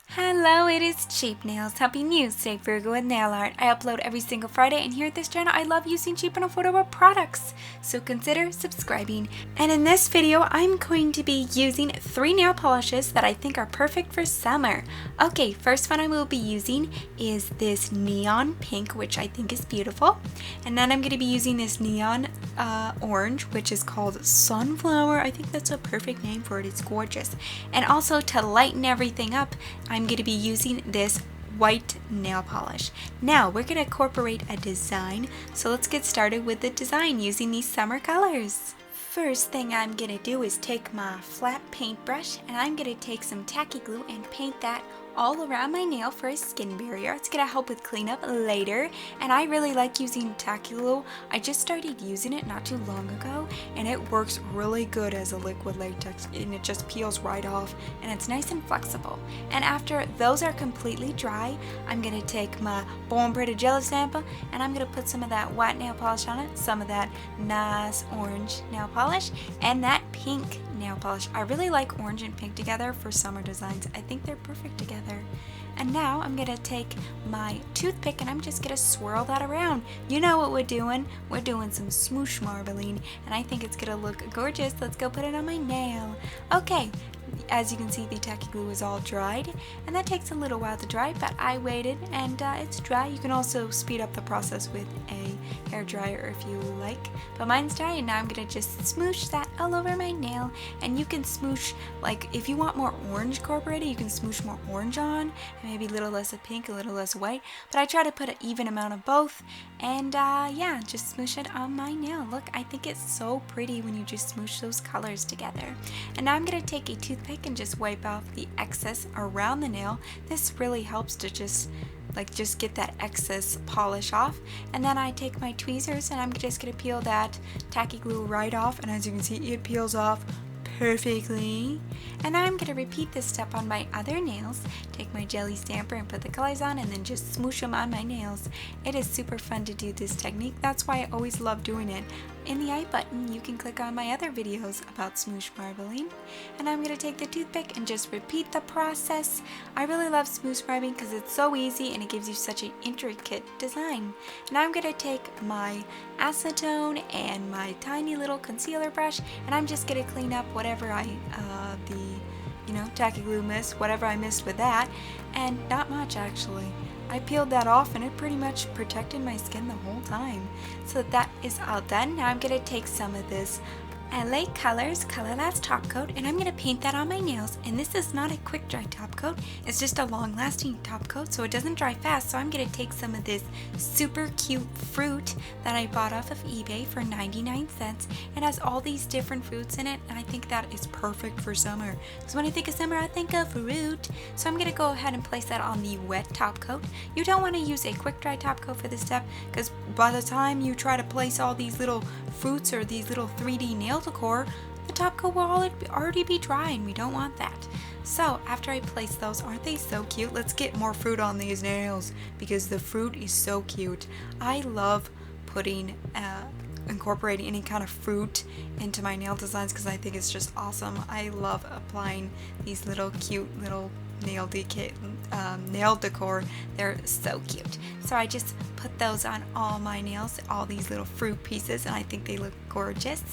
Hello, it is Cheap Nails. Happy News Day, Virgo with nail art. I upload every single Friday, and here at this channel, I love using cheap and affordable products. So consider subscribing. And in this video, I'm going to be using 3 nail polishes that I think are perfect for summer. Okay, first one I will be using is this neon pink, which I think is beautiful. And then I'm going to be using this neon orange, which is called Sunflower. I think that's a perfect name for it. It's gorgeous. And also to lighten everything up, I'm going to be using this white nail polish. Now we're going to incorporate a design, so let's get started with the design using these summer colors. First thing I'm going to do is take my flat paintbrush, and I'm going to take some tacky glue and paint that all around my nail for a skin barrier. It's going to help with cleanup later, and I really like using tacky glue. I just started using it not too long ago, and it works really good as a liquid latex, and it just peels right off, and it's nice and flexible. And after those are completely dry, I'm going to take my Born Pretty Jelly Stamper, and I'm going to put some of that white nail polish on it, some of that nice orange nail polish, and that pink nail polish. I really like orange and pink together for summer designs. I think they're perfect together. And now I'm going to take my toothpick and I'm just going to swirl that around. You know what we're doing. We're doing some smoosh marbling, and I think it's going to look gorgeous. Let's go put it on my nail. Okay. As you can see, the tacky glue is all dried, and that takes a little while to dry, but I waited and it's dry. You can also speed up the process with a hair dryer if you like, but mine's dry, and now I'm gonna just smoosh that all over my nail. And you can smoosh, like if you want more orange incorporated, you can smoosh more orange on, and maybe a little less of pink, a little less white, but I try to put an even amount of both, and yeah, just smoosh it on my nail. Look, I think it's so pretty when you just smoosh those colors together. And now I'm gonna take a toothpick and just wipe off the excess around the nail. This really helps to just get that excess polish off. And then I take my tweezers and I'm just gonna peel that tacky glue right off, and as you can see, it peels off perfectly. And now I'm going to repeat this step on my other nails. Take my jelly stamper and put the colors on, and then just smoosh them on my nails. It is super fun to do this technique. That's why I always love doing it. In the I button, you can click on my other videos about smoosh marbling. And I'm going to take the toothpick and just repeat the process. I really love smoosh marbling because it's so easy and it gives you such an intricate design. Now I'm going to take my acetone and my tiny little concealer brush, and I'm just going to clean up whatever tacky glue missed, whatever I missed with that, and not much actually. I peeled that off and it pretty much protected my skin the whole time. So that is all done. Now I'm going to take some of this LA Colors Color Last Top Coat, and I'm going to paint that on my nails. And this is not a quick dry top coat, it's just a long lasting top coat, so it doesn't dry fast. So I'm going to take some of this super cute fruit that I bought off of eBay for 99 cents. It has all these different fruits in it, and I think that is perfect for summer, because when I think of summer I think of fruit. So I'm going to go ahead and place that on the wet top coat. You don't want to use a quick dry top coat for this step, because by the time you try to place all these little fruits or these little 3D nail decor, the top coat will already be dry, and we don't want that. So after I place those, aren't they so cute? Let's get more fruit on these nails because the fruit is so cute. I love putting incorporating any kind of fruit into my nail designs because I think it's just awesome. I love applying these little cute little nail decor. They're so cute. So I just put those on all my nails, all these little fruit pieces, and I think they look gorgeous.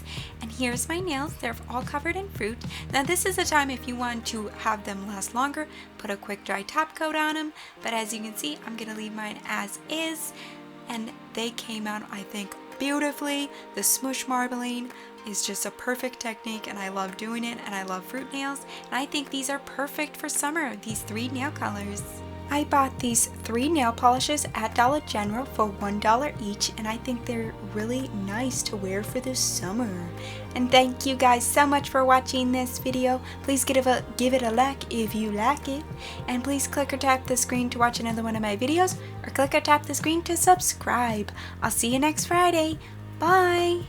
And here's my nails. They're all covered in fruit. Now this is the time, if you want to have them last longer, put a quick dry top coat on them. But as you can see, I'm going to leave mine as is, and they came out, I think, beautifully. The smoosh marbling is just a perfect technique, and I love doing it, and I love fruit nails, and I think these are perfect for summer, these 3 nail colors. I bought these 3 nail polishes at Dollar General for $1 each, and I think they're really nice to wear for the summer. And thank you guys so much for watching this video. Please give it a like if you like it, and please click or tap the screen to watch another one of my videos, or click or tap the screen to subscribe. I'll see you next Friday. Bye!